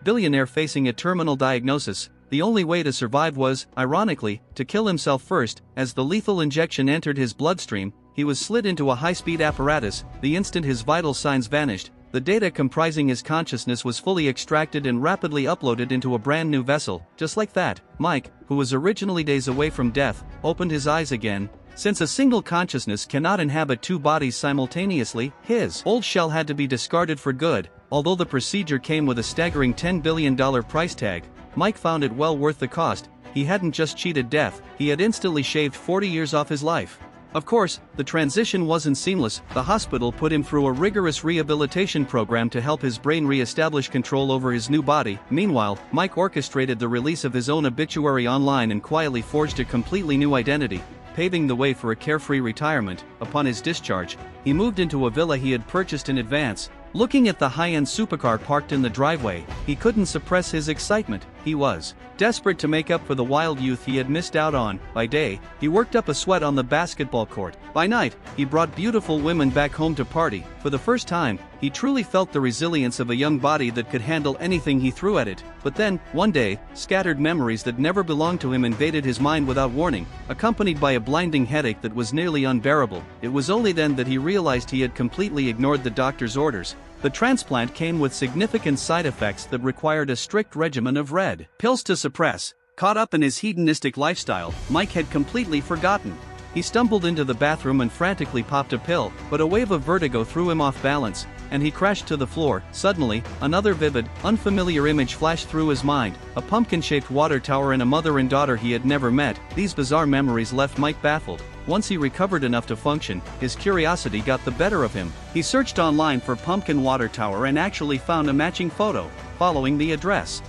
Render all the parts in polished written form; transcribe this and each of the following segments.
billionaire facing a terminal diagnosis. The only way to survive was, ironically, to kill himself first. As the lethal injection entered his bloodstream, he was slid into a high-speed apparatus. The instant his vital signs vanished, the data comprising his consciousness was fully extracted and rapidly uploaded into a brand new vessel. Just like that, Mike, who was originally days away from death, opened his eyes again. Since a single consciousness cannot inhabit two bodies simultaneously, his old shell had to be discarded for good. Although the procedure came with a staggering $10 billion price tag, Mike found it well worth the cost. He hadn't just cheated death, he had instantly shaved 40 years off his life. Of course, the transition wasn't seamless. The hospital put him through a rigorous rehabilitation program to help his brain re-establish control over his new body. Meanwhile, Mike orchestrated the release of his own obituary online and quietly forged a completely new identity, paving the way for a carefree retirement. Upon his discharge, he moved into a villa he had purchased in advance. Looking at the high-end supercar parked in the driveway, he couldn't suppress his excitement. He was desperate to make up for the wild youth he had missed out on. By day, he worked up a sweat on the basketball court. By night, he brought beautiful women back home to party. For the first time, he truly felt the resilience of a young body that could handle anything he threw at it. But then, one day, scattered memories that never belonged to him invaded his mind without warning, accompanied by a blinding headache that was nearly unbearable. It was only then that he realized he had completely ignored the doctor's orders. The transplant came with significant side effects that required a strict regimen of red pills to suppress. Caught up in his hedonistic lifestyle, Mike had completely forgotten. He stumbled into the bathroom and frantically popped a pill, but a wave of vertigo threw him off balance, and he crashed to the floor. Suddenly, another vivid, unfamiliar image flashed through his mind, a pumpkin-shaped water tower and a mother and daughter he had never met. These bizarre memories left Mike baffled. Once he recovered enough to function, his curiosity got the better of him. He searched online for pumpkin water tower and actually found a matching photo. Following the address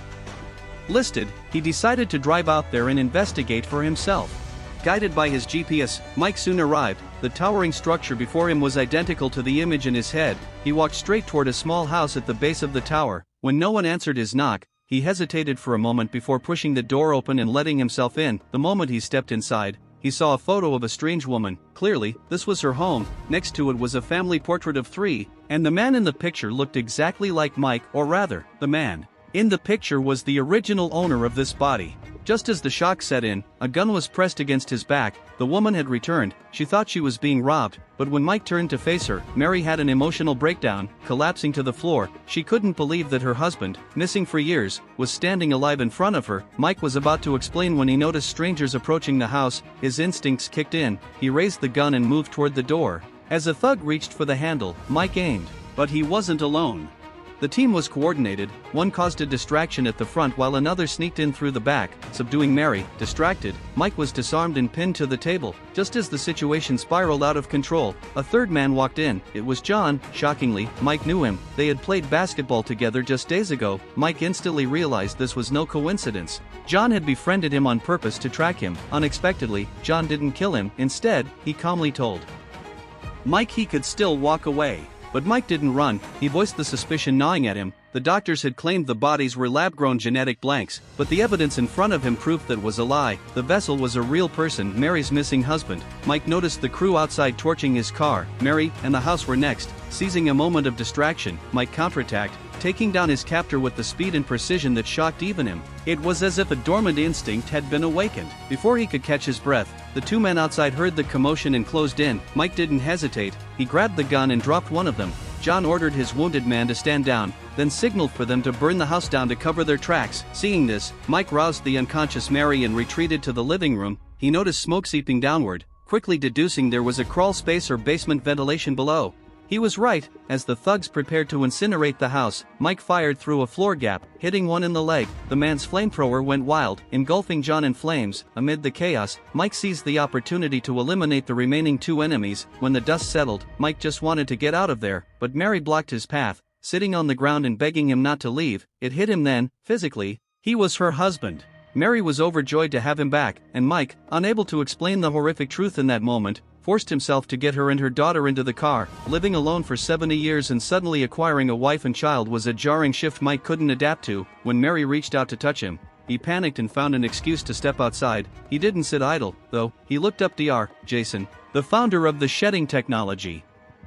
listed, he decided to drive out there and investigate for himself. Guided by his GPS, Mike soon arrived. The towering structure before him was identical to the image in his head. He walked straight toward a small house at the base of the tower. When no one answered his knock, he hesitated for a moment before pushing the door open and letting himself in. The moment he stepped inside, he saw a photo of a strange woman. Clearly, this was her home. Next to it was a family portrait of three, and the man in the picture looked exactly like Mike, or rather, the man in the picture was the original owner of this body. Just as the shock set in, a gun was pressed against his back. The woman had returned. She thought she was being robbed, but when Mike turned to face her, Mary had an emotional breakdown, collapsing to the floor. She couldn't believe that her husband, missing for years, was standing alive in front of her. Mike was about to explain when he noticed strangers approaching the house. His instincts kicked in. He raised the gun and moved toward the door. As a thug reached for the handle, Mike aimed. But he wasn't alone. The team was coordinated. One caused a distraction at the front while another sneaked in through the back, subduing Mary. Distracted, Mike was disarmed and pinned to the table. Just as the situation spiraled out of control, a third man walked in. It was John. Shockingly, Mike knew him. They had played basketball together just days ago. Mike instantly realized this was no coincidence. John had befriended him on purpose to track him. Unexpectedly, John didn't kill him. Instead, he calmly told Mike he could still walk away. But Mike didn't run. He voiced the suspicion gnawing at him. The doctors had claimed the bodies were lab-grown genetic blanks, but the evidence in front of him proved that was a lie. The vessel was a real person, Mary's missing husband. Mike noticed the crew outside torching his car. Mary and the house were next. Seizing a moment of distraction, Mike counterattacked, taking down his captor with the speed and precision that shocked even him. It was as if a dormant instinct had been awakened. Before he could catch his breath, the two men outside heard the commotion and closed in. Mike didn't hesitate. He grabbed the gun and dropped one of them. John ordered his wounded man to stand down, then signaled for them to burn the house down to cover their tracks. Seeing this, Mike roused the unconscious Mary and retreated to the living room. He noticed smoke seeping downward, quickly deducing there was a crawl space or basement ventilation below. He was right. As the thugs prepared to incinerate the house, Mike fired through a floor gap, hitting one in the leg. The man's flamethrower went wild, engulfing John in flames. Amid the chaos, Mike seized the opportunity to eliminate the remaining two enemies. When the dust settled, Mike just wanted to get out of there, but Mary blocked his path, sitting on the ground and begging him not to leave. It hit him then, physically. He was her husband. Mary was overjoyed to have him back, and Mike, unable to explain the horrific truth in that moment, forced himself to get her and her daughter into the car. Living alone for 70 years and suddenly acquiring a wife and child was a jarring shift Mike couldn't adapt to. When Mary reached out to touch him, he panicked and found an excuse to step outside. He didn't sit idle, though. He looked up Dr. Jason, the founder of the shedding technology.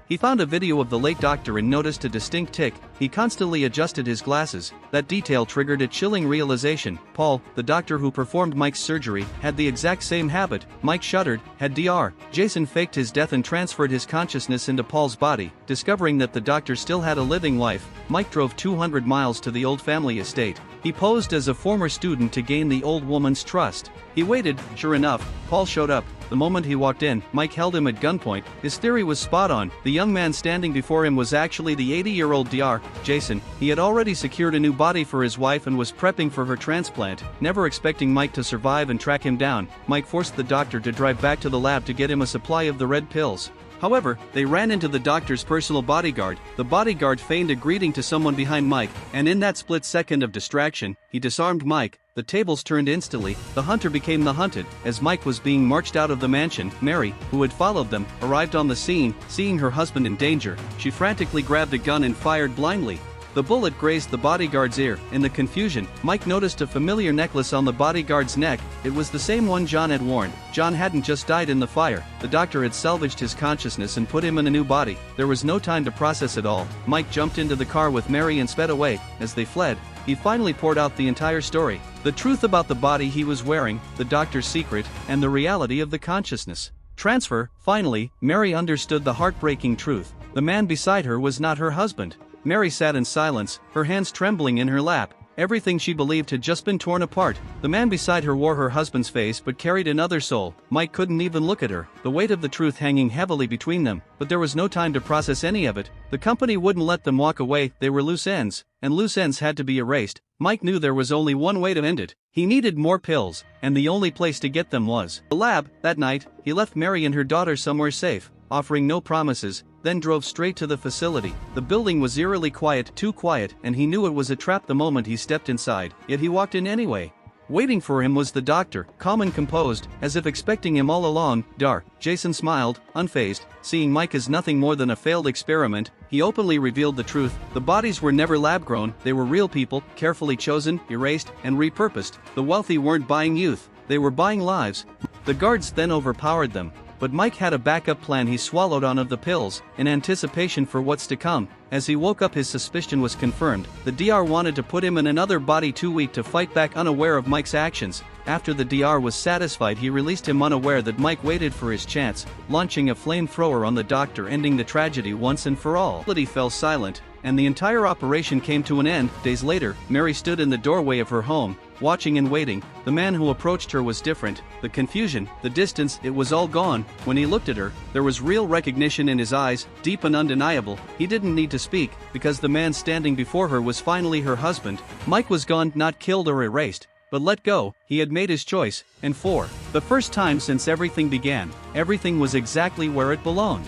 He found a video of the late doctor and noticed a distinct tic. He constantly adjusted his glasses. That detail triggered a chilling realization. Paul, the doctor who performed Mike's surgery, had the exact same habit. Mike shuddered. Had Dr. Jason faked his death and transferred his consciousness into Paul's body. Discovering that the doctor still had a living wife, Mike drove 200 miles to the old family estate. He posed as a former student to gain the old woman's trust. He waited. Sure enough, Paul showed up. The moment he walked in, Mike held him at gunpoint. His theory was spot on. The young man standing before him was actually the 80-year-old Dr. Jason. He had already secured a new body for his wife and was prepping for her transplant. Never expecting Mike to survive and track him down, Mike forced the doctor to drive back to the lab to get him a supply of the red pills. However, they ran into the doctor's personal bodyguard. The bodyguard feigned a greeting to someone behind Mike, and in that split second of distraction, he disarmed Mike. The tables turned instantly. The hunter became the hunted. As Mike was being marched out of the mansion, Mary, who had followed them, arrived on the scene. Seeing her husband in danger, she frantically grabbed a gun and fired blindly. The bullet grazed the bodyguard's ear. In the confusion, Mike noticed a familiar necklace on the bodyguard's neck. It was the same one John had worn. John hadn't just died in the fire. The doctor had salvaged his consciousness and put him in a new body. There was no time to process it all. Mike jumped into the car with Mary and sped away. As they fled, he finally poured out the entire story. The truth about the body he was wearing, the doctor's secret, and the reality of the consciousness transfer. Finally, Mary understood the heartbreaking truth. The man beside her was not her husband. Mary sat in silence, her hands trembling in her lap. Everything she believed had just been torn apart. The man beside her wore her husband's face but carried another soul. Mike couldn't even look at her, the weight of the truth hanging heavily between them. But there was no time to process any of it. The company wouldn't let them walk away. They were loose ends, and loose ends had to be erased. Mike knew there was only one way to end it. He needed more pills, and the only place to get them was the lab. That night, he left Mary and her daughter somewhere safe, offering no promises, then drove straight to the facility. The building was eerily quiet, too quiet, and he knew it was a trap the moment he stepped inside, yet he walked in anyway. Waiting for him was the doctor, calm and composed, as if expecting him all along. Dr. Jason smiled, unfazed. Seeing Mike as nothing more than a failed experiment, he openly revealed the truth. The bodies were never lab-grown, they were real people, carefully chosen, erased, and repurposed. The wealthy weren't buying youth, they were buying lives. The guards then overpowered them. But Mike had a backup plan. He swallowed one of the pills, in anticipation for what's to come. As he woke up, his suspicion was confirmed. The Dr. wanted to put him in another body too weak to fight back, unaware of Mike's actions. After the Dr. was satisfied, he released him unaware that Mike waited for his chance, launching a flamethrower on the doctor, ending the tragedy once and for all. He fell silent, and the entire operation came to an end. Days later, Mary stood in the doorway of her home, watching and waiting. The man who approached her was different. The confusion, the distance, it was all gone. When he looked at her, there was real recognition in his eyes, deep and undeniable. He didn't need to speak, because the man standing before her was finally her husband. Mike was gone, not killed or erased, but let go. He had made his choice, and for the first time since everything began, everything was exactly where it belonged.